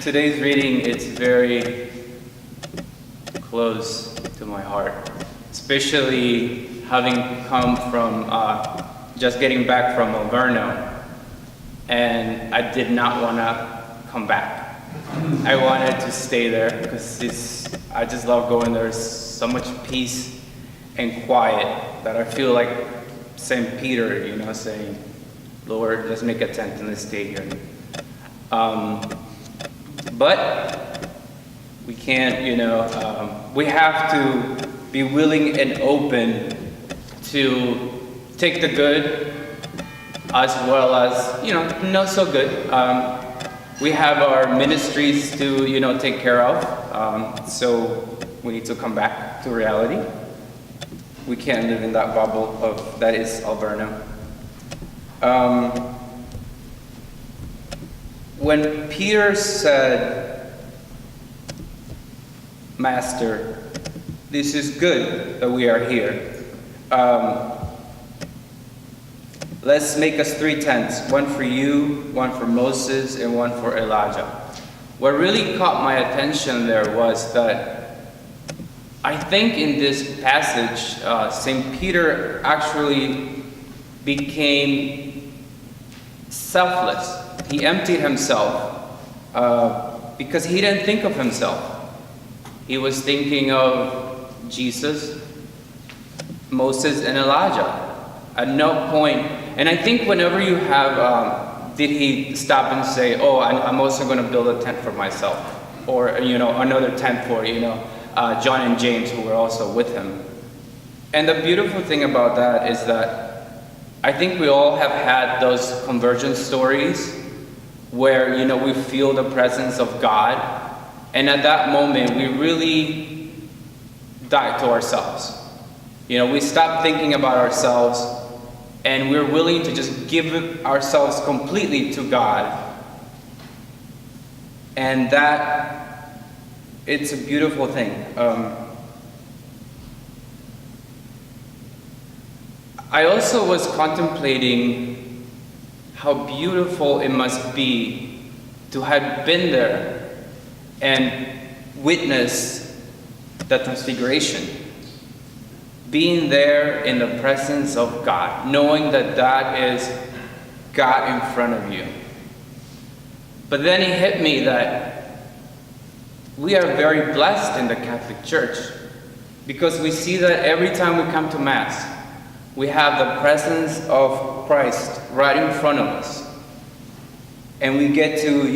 Today's reading, it's very close to my heart, especially having come from just getting back from Alverno, and I did not want to come back. I wanted to stay there because I just love going there. There's so much peace and quiet that I feel like St. Peter, saying, Lord, let's make a tent and let's stay here. But we can't, we have to be willing and open to take the good as well as, not so good. We have our ministries to, take care of. So we need to come back to reality. We can't live in that bubble that is Alverno. When Peter said, Master, this is good that we are here. Let's make us 3 tents, one for you, one for Moses, and one for Elijah. What really caught my attention there was that I think in this passage, St. Peter actually became selfless. He emptied himself because he didn't think of himself. He was thinking of Jesus, Moses, and Elijah. At no point, and I think whenever you have, did he stop and say, oh, I'm also going to build a tent for myself, or another tent for John and James, who were also with him. And the beautiful thing about that is that I think we all have had those conversion stories where we feel the presence of God, and at that moment we really die to ourselves. We stop thinking about ourselves, and we're willing to just give ourselves completely to God. And that, it's a beautiful thing. I also was contemplating how beautiful it must be to have been there and witness the transfiguration. Being there in the presence of God, knowing that that is God in front of you. But then it hit me that we are very blessed in the Catholic Church because we see that every time we come to Mass, we have the presence of Christ right in front of us. And we get to,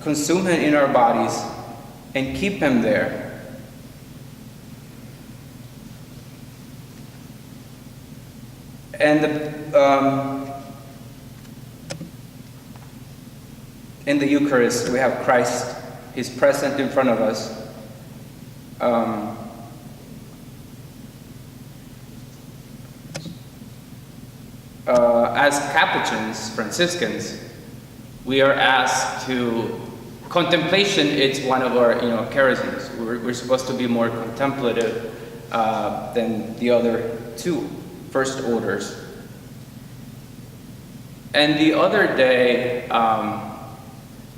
consume Him in our bodies and keep Him there. And in the Eucharist, we have Christ. He's present in front of us. As Capuchins, Franciscans, we are asked to contemplation. It's one of our charisms. We're supposed to be more contemplative than the other 2 first orders. And the other day,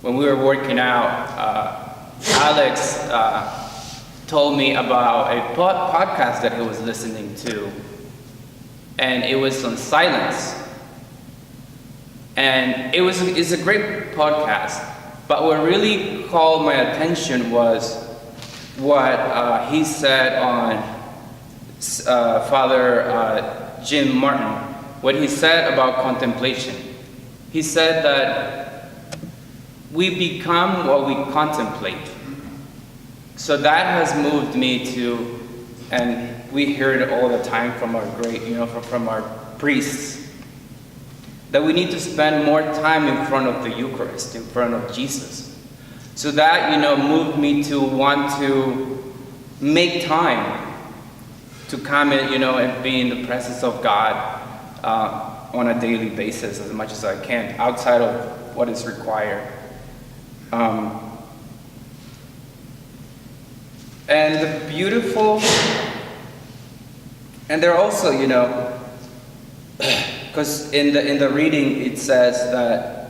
when we were working out, Alex told me about a podcast that he was listening to, and it was on silence. And it's a great podcast, but what really called my attention was what he said on Father Jim Martin, what he said about contemplation. He said that we become what we contemplate. So that has moved me to, and we hear it all the time from our great, from our priests, that we need to spend more time in front of the Eucharist, in front of Jesus. So that, moved me to want to make time to come and, and be in the presence of God on a daily basis as much as I can, outside of what is required. And the beautiful, and they're also, because in the reading it says that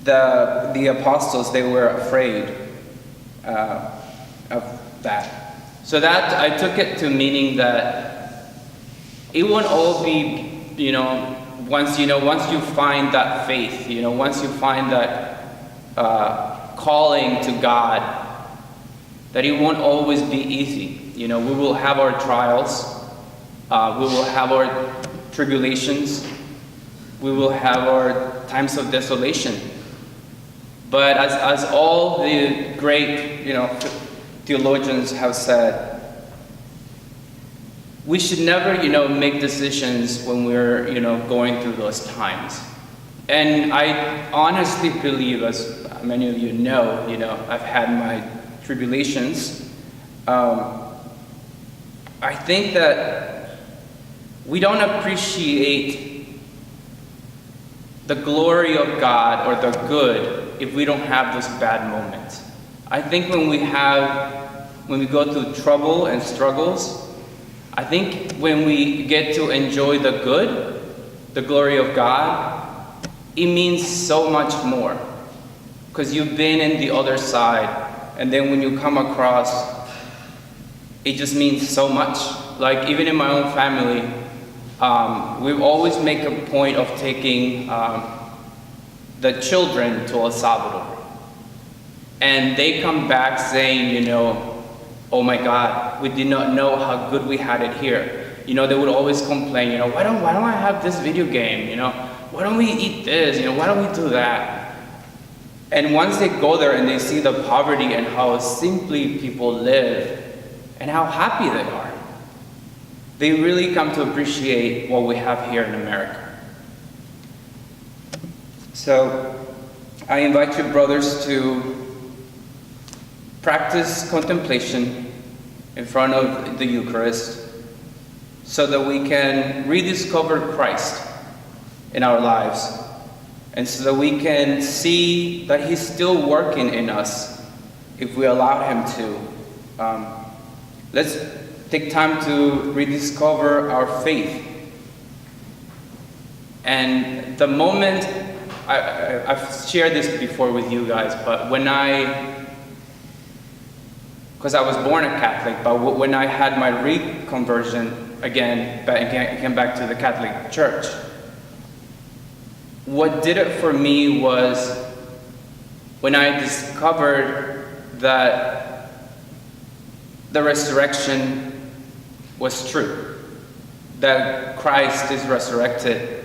the apostles, they were afraid of that. So that I took it to meaning that it won't all be, once you find that faith, once you find that calling to God, that it won't always be easy. We will have our trials, we will have our tribulations, we will have our times of desolation. But as all the great, theologians have said, we should never, make decisions when we're, going through those times. And I honestly believe, as many of you know, I've had my tribulations. I think that we don't appreciate the glory of God or the good if we don't have those bad moments. I think when we go through trouble and struggles, I think when we get to enjoy the good, the glory of God, it means so much more. Because you've been in the other side, and then when you come across, it just means so much. Like even in my own family, we always make a point of taking the children to El Salvador. And they come back saying, oh my God, we did not know how good we had it here. They would always complain, why don't I have this video game? Why don't we eat this? Why don't we do that? And once they go there and they see the poverty and how simply people live and how happy they are, they really come to appreciate what we have here in America. So I invite you, brothers, to practice contemplation in front of the Eucharist so that we can rediscover Christ in our lives, and so that we can see that He's still working in us if we allow Him to. Let's take time to rediscover our faith. And the moment, I've shared this before with you guys, but because I was born a Catholic, but when I had my reconversion, again, came back to the Catholic Church, what did it for me was when I discovered that the resurrection was true, that Christ is resurrected,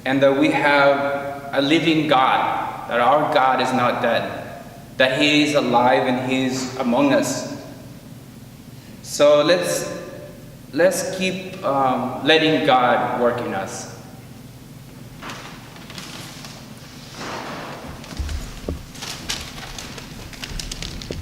and that we have a living God, that our God is not dead, that He is alive and He's among us. So let's keep letting God work in us.